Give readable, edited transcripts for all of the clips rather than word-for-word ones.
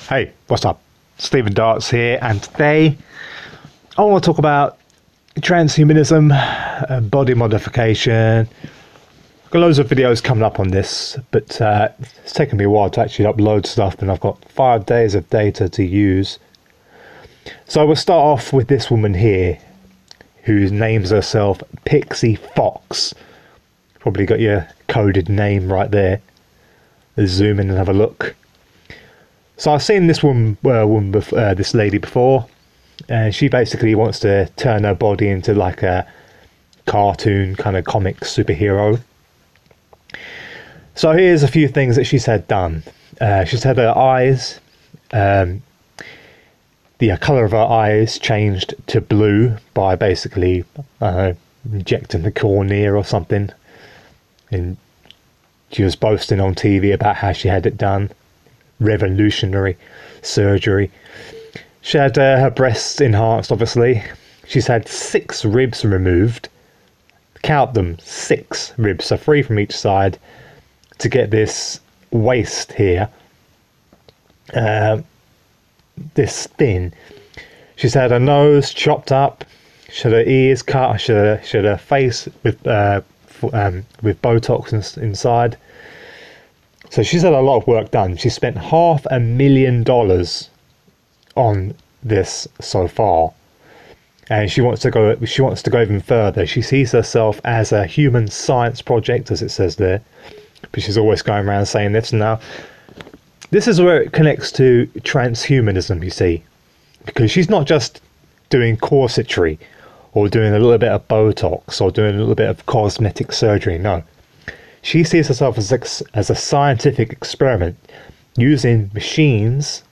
Hey, what's up? Stephen Darts here, and today I want to talk about transhumanism, body modification. I've got loads of videos coming up on this, but it's taken me a while to actually upload stuff, and I've got 5 days of data to use. So we'll start off with this woman here, who names herself Pixie Fox. Probably got your coded name right there. Let's zoom in and have a look. So I've seen this this lady before, and she basically wants to turn her body into like a cartoon kind of comic superhero. So here's a few things that she's had done. She's had her eyes, the colour of her eyes changed to blue by basically, injecting the cornea or something. And she was boasting on TV about how she had it done. Revolutionary surgery. She had her breasts enhanced, obviously. She's had 6 ribs removed. Count them, 6 ribs, so 3 from each side, to get this waist here this thin. She's had her nose chopped up. She had her ears cut. She had her face with Botox inside. So she's had a lot of work done. She spent $500,000 on this so far, and she wants to go even further. She sees herself as a human science project, as it says there, but she's always going around saying this. Now, this is where it connects to transhumanism, you see, because she's not just doing corsetry or doing a little bit of Botox or doing a little bit of cosmetic surgery. No. She sees herself as a scientific experiment, using machines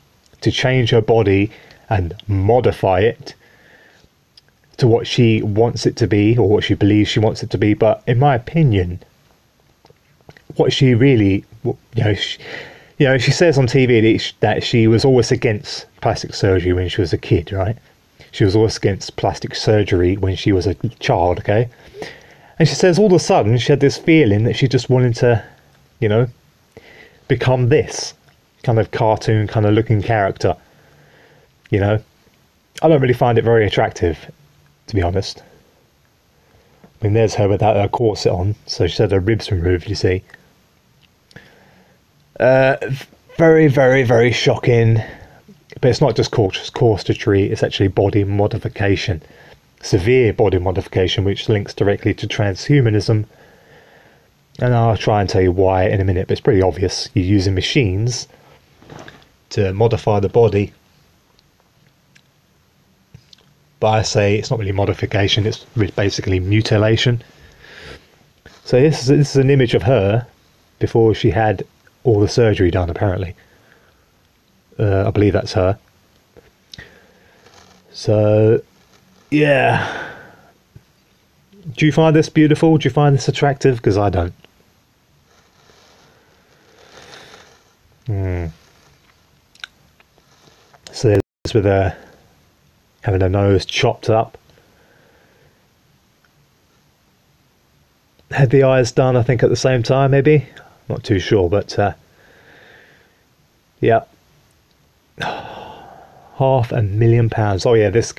to change her body and modify it to what she wants it to be, or what she believes she wants it to be. But in my opinion, what she really, she says on TV that she was always against plastic surgery when she was a kid, right? She was always against plastic surgery when she was a child, okay? And she says all of a sudden she had this feeling that she just wanted to, become this kind of cartoon kind of looking character. I don't really find it very attractive, to be honest. I mean, there's her without her corset on, so she had her ribs removed, you see. Very, very, very shocking. But it's not just corsetry, it's actually body modification. Severe body modification, which links directly to transhumanism, and I'll try and tell you why in a minute, but it's pretty obvious. You're using machines to modify the body, but I say it's not really modification, it's basically mutilation. So this is an image of her before she had all the surgery done, apparently. I believe that's her. So yeah, do you find this beautiful? Do you find this attractive? Because I don't. So there's with her having her nose chopped up. Had the eyes done, I think, at the same time, maybe. Not too sure, but yeah. £500,000. Oh yeah, this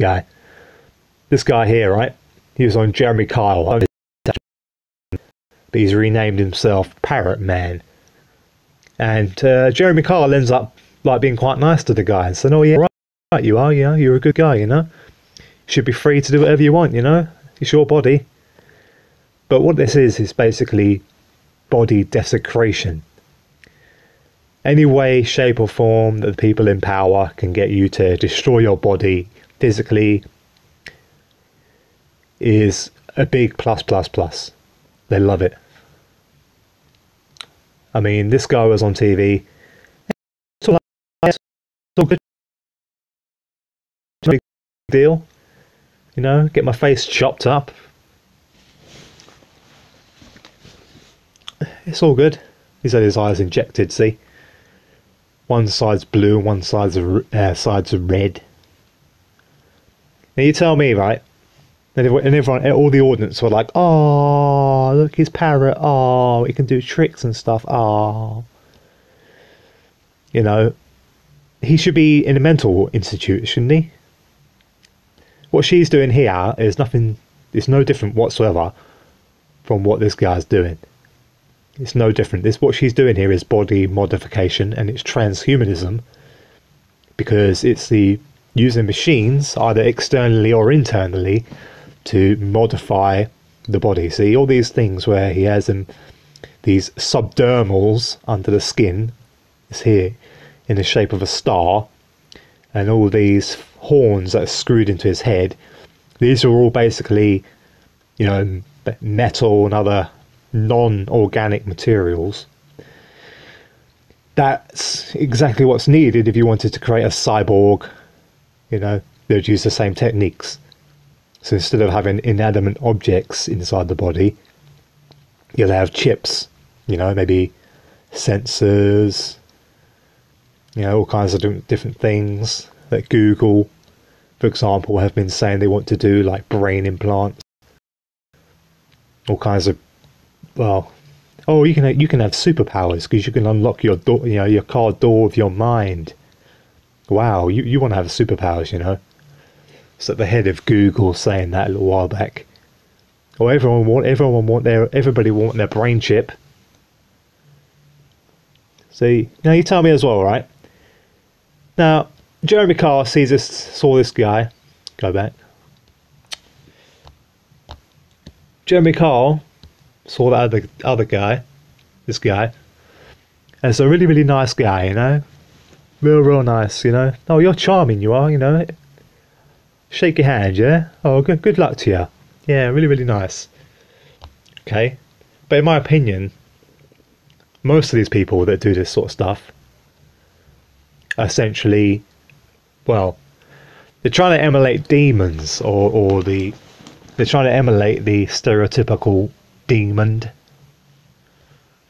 guy here, right? He was on Jeremy Kyle, but he's renamed himself Parrot Man. And Jeremy Kyle ends up like being quite nice to the guy and saying, "Oh yeah, right, you are. You're a good guy. You should be free to do whatever you want. It's your body." But what this is basically body desecration. Any way, shape or form that the people in power can get you to destroy your body physically is a big plus. They love it. I mean, this guy was on TV. It's all good. Big deal. Get my face chopped up. It's all good. He's had his eyes injected, see? One side's blue and one side's red. Now you tell me, right? And everyone, all the audience were like, "Oh, look, his parrot. Oh, he can do tricks and stuff. Oh." he should be in a mental institute, shouldn't he? What she's doing here is nothing. It's no different whatsoever from what this guy's doing. It's no different. This what she's doing here is body modification, and it's transhumanism, because it's the using machines either externally or internally to modify the body. See, all these things where he has these subdermals under the skin is here in the shape of a star, and all these horns that are screwed into his head. These are all basically, you know, metal and other non-organic materials. That's exactly what's needed if you wanted to create a cyborg. You know, they'd use the same techniques. So instead of having inanimate objects inside the body, you'll have chips, you know, maybe sensors, you know, all kinds of different things that Google, for example, have been saying they want to do, like brain implants, all kinds of, well, oh, you can have superpowers because you can unlock your door, you know, your car door with your mind. Wow, you want to have superpowers, you know. It's at the head of Google saying that a little while back. Or everybody want their brain chip. See, now you tell me as well, right? Now, Jeremy Carr saw this guy. Go back. Jeremy Carr saw that other guy, this guy, and it's a really, really nice guy, you know. Real nice, you know. Oh, you're charming, you are, you know. Shake your hand, yeah? Oh, good luck to you. Yeah, really, really nice. Okay. But in my opinion, most of these people that do this sort of stuff are essentially, well, they're trying to emulate demons, or they're trying to emulate the stereotypical demon.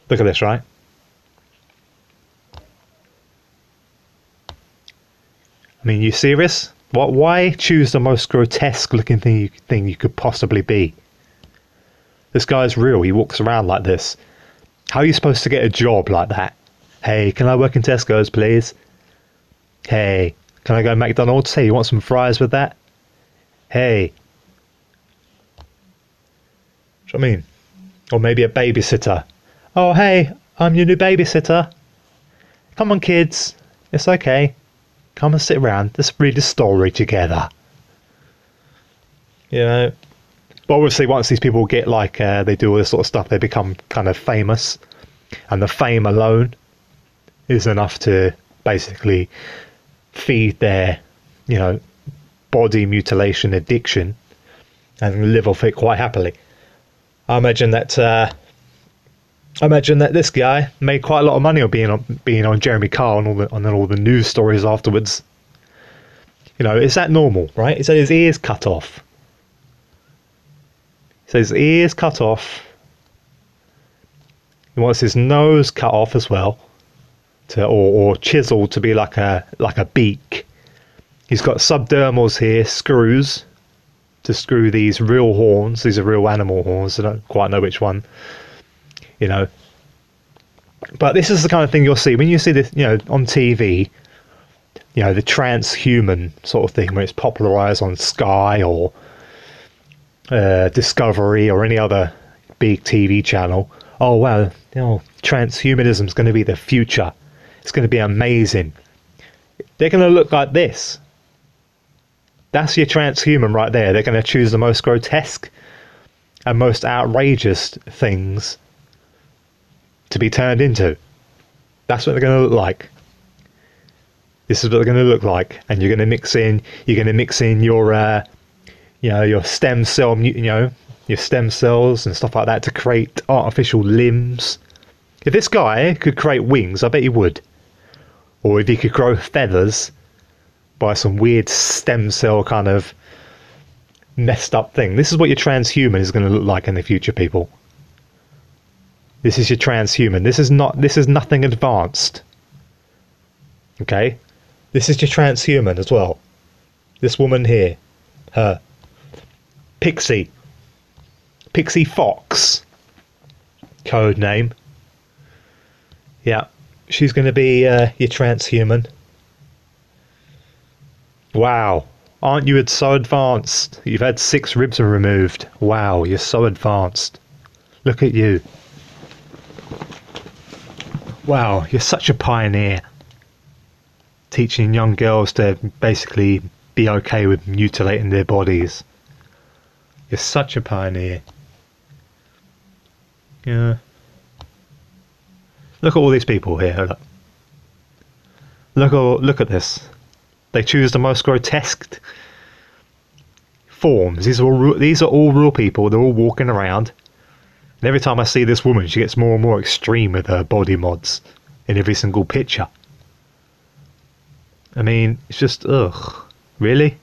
Look at this, right? I mean, you serious? What? Why choose the most grotesque looking thing you could possibly be? This guy's real. He walks around like this. How are you supposed to get a job like that? Hey, can I work in Tesco's, please? Hey, can I go to McDonald's? Hey, you want some fries with that? Hey. Do you know what I mean? Or maybe a babysitter. Oh, hey, I'm your new babysitter. Come on, kids. It's okay. Come and sit around. Let's read a story together. You know. But obviously, once these people get like they do all this sort of stuff, they become kind of famous, and the fame alone is enough to basically feed their, you know, body mutilation addiction and live off it quite happily. I imagine that this guy made quite a lot of money on being on Jeremy Carr and all the news stories afterwards. You know, is that normal, right? Is that his ears cut off? So his ears cut off. He wants his nose cut off as well, or chiseled to be like a beak. He's got subdermals here, screws to screw these real horns. These are real animal horns. I don't quite know which one. You know, but this is the kind of thing you'll see when you see this, you know, on TV. You know, the transhuman sort of thing where it's popularized on Sky or Discovery or any other big TV channel. Oh wow, you know, transhumanism is going to be the future. It's going to be amazing. They're going to look like this. That's your transhuman right there. They're going to choose the most grotesque and most outrageous things to be turned into. That's what they're going to look like. This is what they're going to look like, and you're going to mix in your you know, your stem cell, you know, your stem cells and stuff like that to create artificial limbs. If this guy could create wings, I bet he would. Or if he could grow feathers by some weird stem cell kind of messed up thing. This is what your transhuman is going to look like in the future, people. This is your transhuman. This is nothing advanced. Okay? This is your transhuman as well. This woman here. Her. Pixie Fox. Code name. Yeah. She's going to be your transhuman. Wow. Aren't you so advanced? You've had 6 ribs removed. Wow, you're so advanced. Look at you. Wow, you're such a pioneer. Teaching young girls to basically be okay with mutilating their bodies. You're such a pioneer. Yeah. Look at all these people here. Look at this. They choose the most grotesque forms. These are all real people. They're all walking around. And every time I see this woman, she gets more and more extreme with her body mods in every single picture. I mean, it's just, ugh. Really?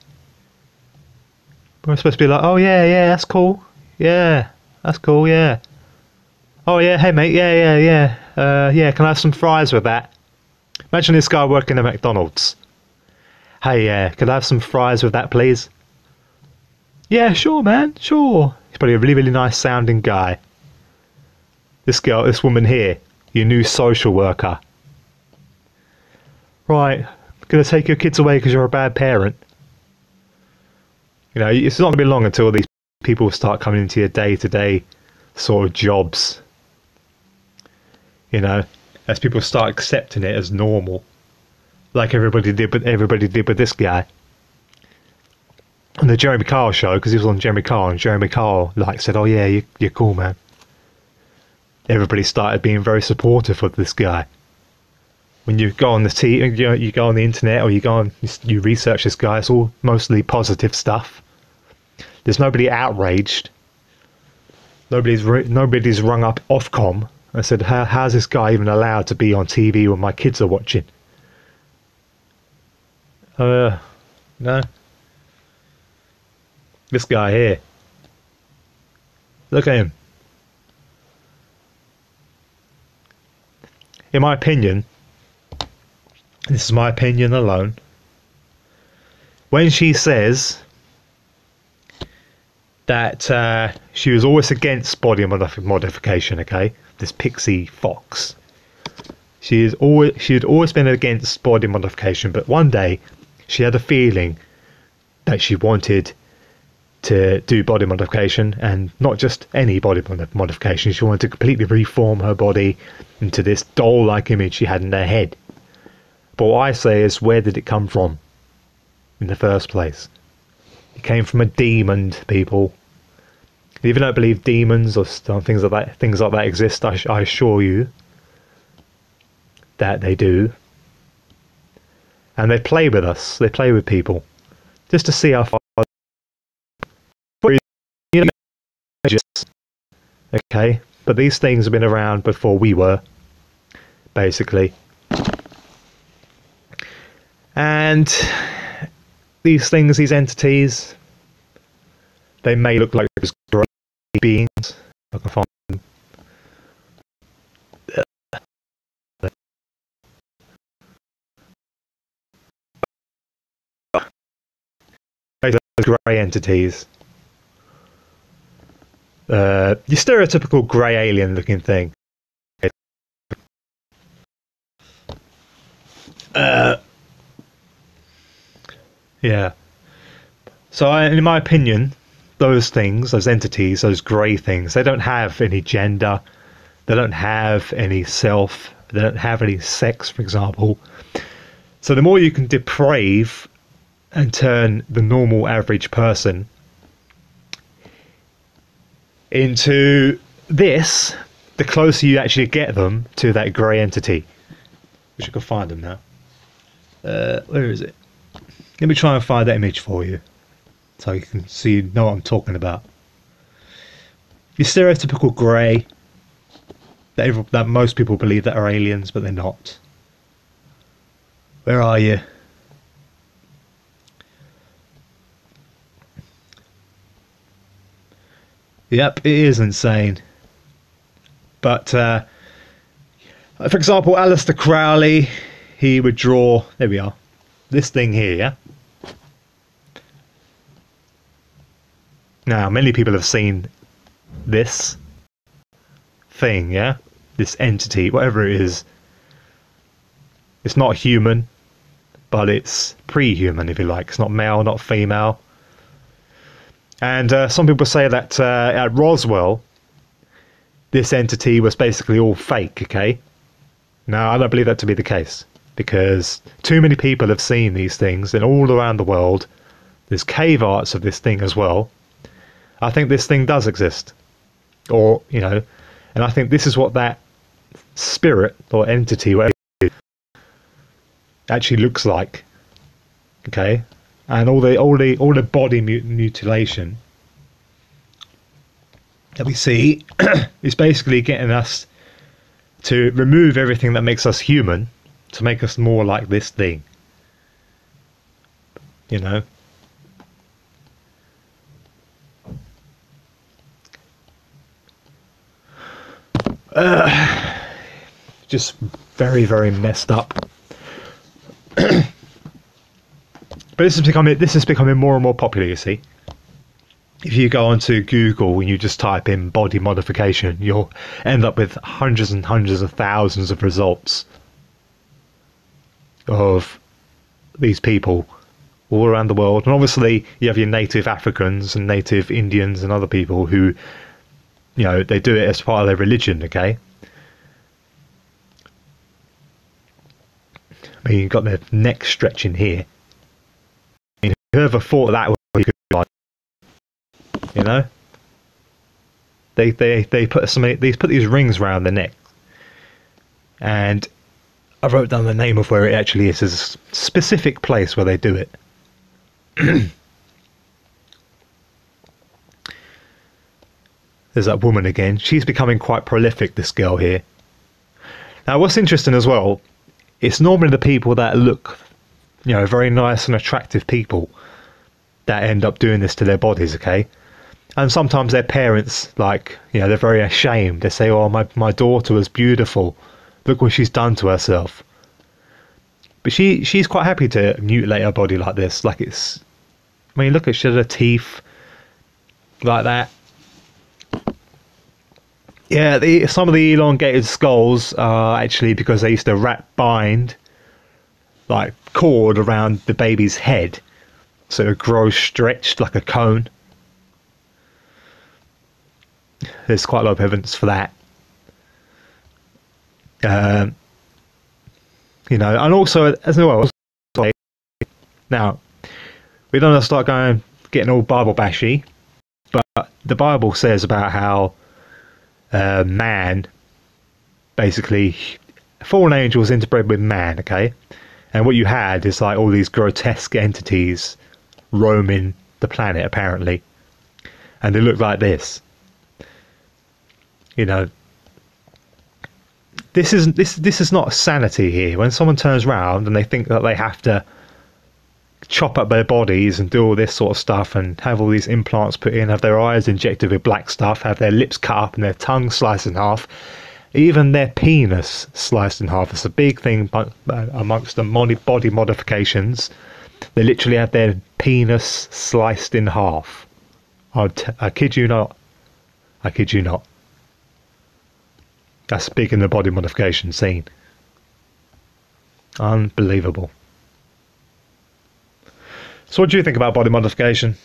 We're supposed to be like, oh yeah, that's cool. Yeah, that's cool, yeah. Oh yeah, hey mate, yeah. Yeah, can I have some fries with that? Imagine this guy working at McDonald's. Hey, can I have some fries with that, please? Yeah, sure, man, sure. He's probably a really, really nice sounding guy. This woman here, your new social worker. Right, gonna take your kids away because you're a bad parent. You know, it's not gonna be long until these people start coming into your day-to-day sort of jobs. You know, as people start accepting it as normal, like everybody did with this guy on the Jeremy Kyle show, because he was on Jeremy Kyle, and Jeremy Kyle said, "Oh yeah, you're cool, man." Everybody started being very supportive of this guy. When you go on you go on the internet, or you research this guy, it's all mostly positive stuff. There's nobody outraged. Nobody's rung up Ofcom and said, how's this guy even allowed to be on TV when my kids are watching? No. This guy here. Look at him. In my opinion, this is my opinion alone, when she says that she was always against body modification, okay, this pixie fox, she had always been against body modification, but one day she had a feeling that she wanted to do body modification, and not just any body modification. She wanted to completely reform her body into this doll-like image she had in her head. But what I say is, where did it come from in the first place? It came from a demon, people. If you don't believe demons or things like that exist, I assure you that they do. And they play with us. They play with people just to see how far. Okay, but these things have been around before we were, basically. And these things, these entities, they may look like great beings. I can find them. Those grey entities. Your stereotypical grey alien looking thing. Yeah. So in my opinion, those things, those entities, those grey things, they don't have any gender, they don't have any self, they don't have any sex, for example. So the more you can deprave and turn the normal average person into this, the closer you actually get them to that grey entity. Wish I could find them now. Where is it? Let me try and find that image for you, so you can know what I'm talking about. Your stereotypical grey that most people believe that are aliens, but they're not. Where are you? Yep, it is insane. But, for example, Aleister Crowley, he would draw, there we are, this thing here, yeah? Now, many people have seen this thing, yeah? This entity, whatever it is. It's not human. but it's pre-human, if you like. It's not male, not female. And some people say that at Roswell, this entity was basically all fake, okay? Now, I don't believe that to be the case, because too many people have seen these things, and all around the world, there's cave arts of this thing as well. I think this thing does exist. Or, you know, and I think this is what that spirit or entity, whatever it is, actually looks like. Okay? And all the body mutilation that we see is basically getting us to remove everything that makes us human to make us more like this thing. You know? Just very, very messed up. But this is becoming more and more popular, you see. If you go onto Google and you just type in body modification, you'll end up with hundreds and hundreds of thousands of results of these people all around the world. And obviously you have your native Africans and native Indians and other people who, you know, they do it as part of their religion, okay? I mean, you've got their neck stretching here. I mean, whoever thought that was good, like, you know? They put these rings around their neck. And I wrote down the name of where it actually is. There's a specific place where they do it. There's that woman again. She's becoming quite prolific, this girl here. Now, what's interesting as well, it's normally the people that look, you know, very nice and attractive people that end up doing this to their bodies, okay? And sometimes their parents, like, you know, they're very ashamed. They say, oh, my daughter was beautiful. Look what she's done to herself. But she's quite happy to mutilate her body like this. Like it's, I mean, look at she had her teeth like that. Yeah, some of the elongated skulls are actually because they used to bind like cord around the baby's head so it grows stretched like a cone. There's quite a lot of evidence for that. You know, and also as well, now we don't want to start getting all Bible bashy, but the Bible says about how man, basically, fallen angels interbred with man, okay? And what you had is like all these grotesque entities roaming the planet, apparently. And they look like this. You know, this is not sanity here. When someone turns around and they think that they have to chop up their bodies and do all this sort of stuff and have all these implants put in, have their eyes injected with black stuff, have their lips cut up and their tongue sliced in half, even their penis sliced in half. It's a big thing amongst the body modifications. They literally have their penis sliced in half. I kid you not. I kid you not. That's big in the body modification scene. Unbelievable. So what do you think about body modification?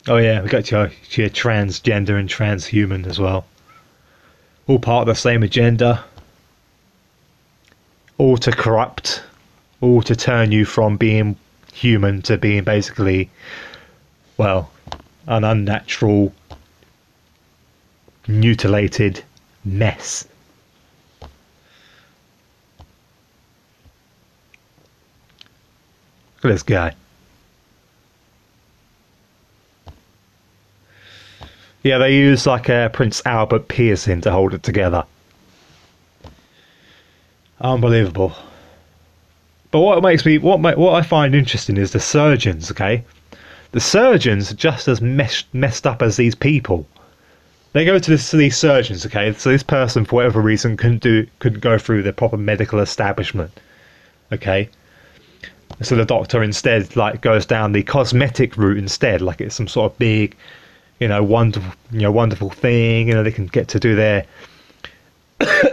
Oh yeah, we got your transgender and transhuman as well. All part of the same agenda. All to corrupt. All to turn you from being human to being basically, well, an unnatural, mutilated mess. Look at this guy. Yeah, they use like a Prince Albert piercing to hold it together. Unbelievable. But what I find interesting is the surgeons, okay? The surgeons are just as messed up as these people. They go to these surgeons, okay? So this person, for whatever reason, couldn't go through the proper medical establishment, okay? So the doctor instead like goes down the cosmetic route instead, like it's some sort of big, wonderful thing. They can get to do their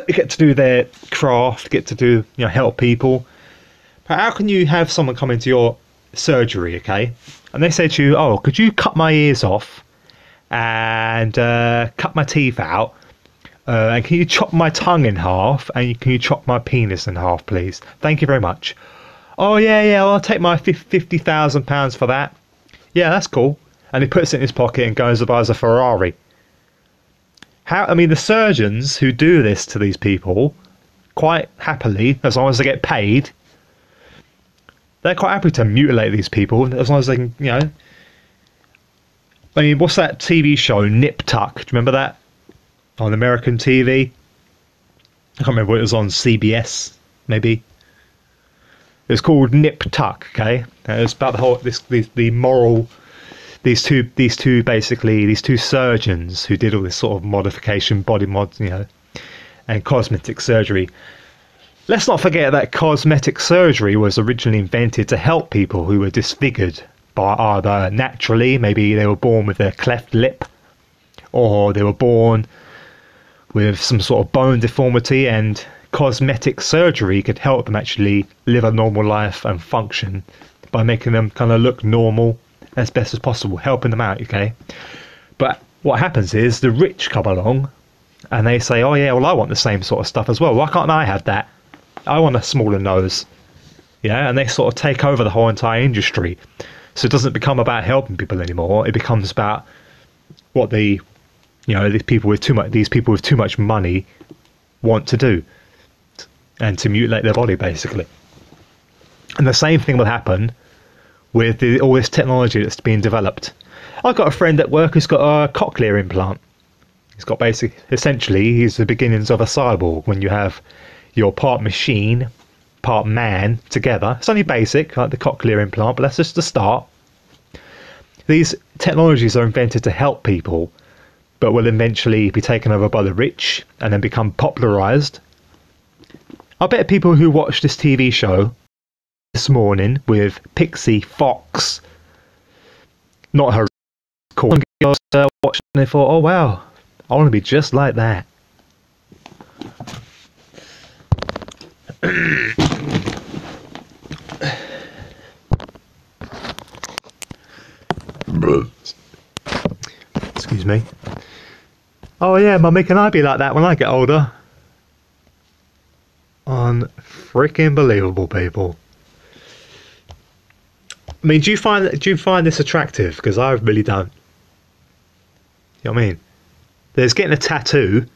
get to do their craft, get to do, you know, help people. But how can you have someone come into your surgery, okay, and they say to you, oh, could you cut my ears off and cut my teeth out, and can you chop my tongue in half, and can you chop my penis in half, please? Thank you very much. Oh yeah, I'll take my £50,000 for that. Yeah, that's cool. And he puts it in his pocket and goes and buys a Ferrari. I mean, the surgeons who do this to these people, quite happily, as long as they get paid, they're quite happy to mutilate these people, as long as they can, you know. I mean, what's that TV show, Nip Tuck? Do you remember that? On American TV? I can't remember what it was on, CBS, maybe. It was called Nip Tuck, okay? And it was about the whole, the moral, these two surgeons who did all this sort of modification, body mod, you know, and cosmetic surgery. Let's not forget that cosmetic surgery was originally invented to help people who were disfigured by either naturally, maybe they were born with a cleft lip, or they were born with some sort of bone deformity, and cosmetic surgery could help them actually live a normal life and function by making them kind of look normal as best as possible, helping them out, okay? But what happens is the rich come along and they say, oh yeah, well, I want the same sort of stuff as well. Why can't I have that? I want a smaller nose. Yeah, and they sort of take over the whole entire industry. So it doesn't become about helping people anymore. It becomes about what the, you know, these people with too much money want to do, and to mutilate their body, basically. And the same thing will happen with all this technology that's being developed. I've got a friend at work who's got a cochlear implant. He's got essentially, he's the beginnings of a cyborg, when you have your part machine, part man together. It's only basic, like the cochlear implant, but that's just the start. These technologies are invented to help people, but will eventually be taken over by the rich and then become popularized. I bet people who watch this TV show this morning with Pixie Fox, not her, cool girls, watching it, thought, oh wow, I want to be just like that. Excuse me. Oh yeah, mummy, can I be like that when I get older? Unfreaking believable, people. I mean, do you find this attractive? Because I really don't. You know what I mean? There's getting a tattoo.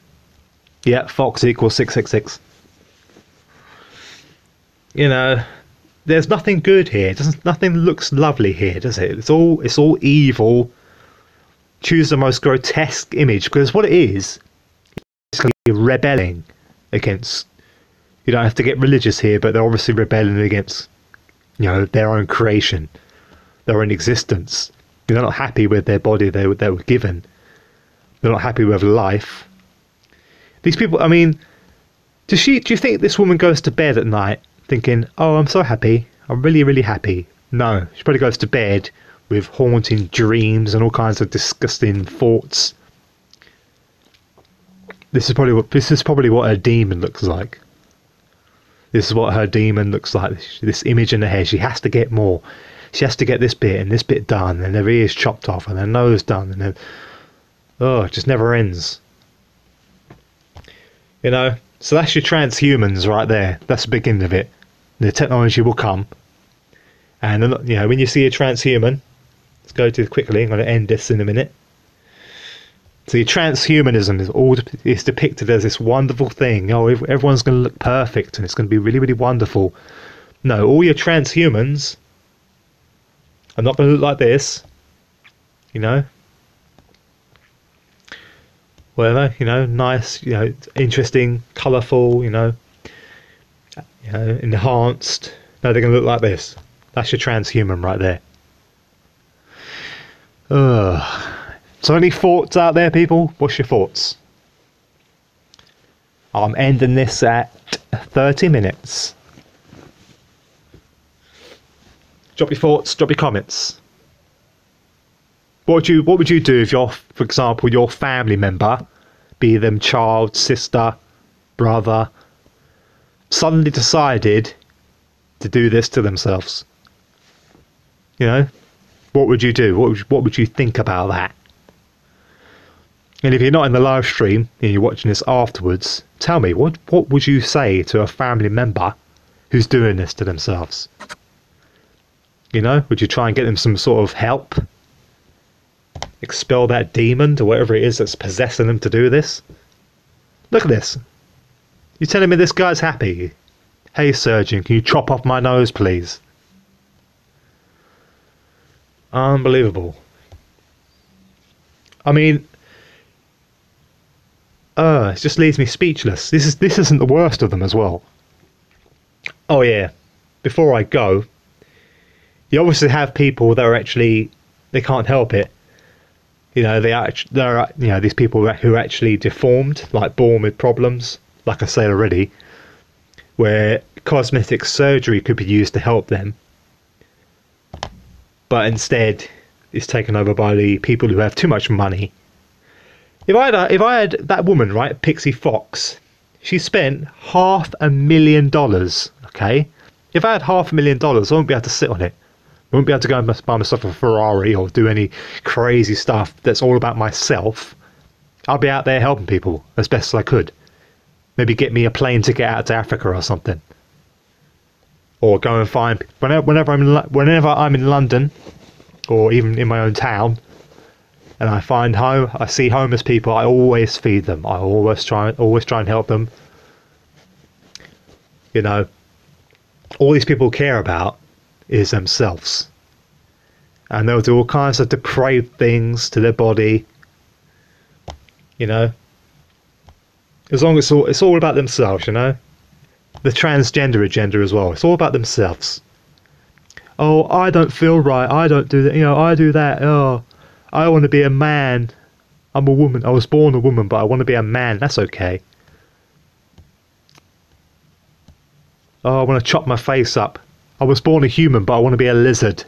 Yeah, Fox equals 666. You know, there's nothing good here. Nothing looks lovely here, does it? It's all evil. Choose the most grotesque image, because what it is rebelling against. You don't have to get religious here, but they're obviously rebelling against, you know, their own creation, their own existence. They're not happy with their body they were given. They're not happy with life. These people, I mean, do you think this woman goes to bed at night thinking, oh, I'm so happy, I'm really, really happy? No, she probably goes to bed with haunting dreams and all kinds of disgusting thoughts. This is probably what a demon looks like. This is what her demon looks like. This image in her head. She has to get more. She has to get this bit and this bit done, and her ears chopped off, and her nose done, and then, oh, it just never ends. You know, so that's your transhumans right there. That's the beginning of it. The technology will come, and you know, when you see a transhuman, let's go to quickly. I'm going to end this in a minute. So your transhumanism is depicted as this wonderful thing. Oh, everyone's going to look perfect and it's going to be really, really wonderful. No, all your transhumans are not going to look like this. You know? Whatever, you know, nice, you know, interesting, colourful, you know, enhanced. No, they're going to look like this. That's your transhuman right there. Ugh. So any thoughts out there, people? What's your thoughts? I'm ending this at 30 minutes. Drop your thoughts, drop your comments. What would you do if for example, your family member, be them child, sister, brother suddenly decided to do this to themselves? You know, what would you do? What would you think about that? And if you're not in the live stream and you're watching this afterwards, tell me, what would you say to a family member who's doing this to themselves? You know, would you try and get them some sort of help? Expel that demon or whatever it is that's possessing them to do this? Look at this. You're telling me this guy's happy? Hey surgeon, can you chop off my nose, please? Unbelievable. I mean, it just leaves me speechless. This isn't the worst of them as well. Oh yeah, before I go, you obviously have people that are actually, they can't help it. You know, they're you know, these people who are actually deformed, like born with problems, like I said already, where cosmetic surgery could be used to help them, but instead it's taken over by the people who have too much money. If I had that woman, right, Pixie Fox, she spent $500,000. Okay, if I had $500,000, I wouldn't be able to sit on it. I wouldn't be able to go and buy myself a Ferrari or do any crazy stuff that's all about myself. I'll be out there helping people as best as I could. Maybe get me a plane ticket out to Africa or something. Or go and find, whenever I'm in London, or even in my own town, and I see homeless people, I always feed them. I always try and help them. You know, all these people care about is themselves, and they'll do all kinds of depraved things to their body. You know, as long as it's all about themselves. You know, the transgender agenda as well. It's all about themselves. Oh, I don't feel right. I don't do that. You know, I do that. Oh, I want to be a man. I'm a woman. I was born a woman, but I want to be a man. That's okay. Oh, I want to chop my face up. I was born a human, but I want to be a lizard.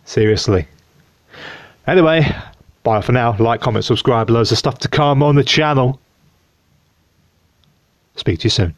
Seriously. Anyway, bye for now. Like, comment, subscribe. Loads of stuff to come on the channel. Speak to you soon.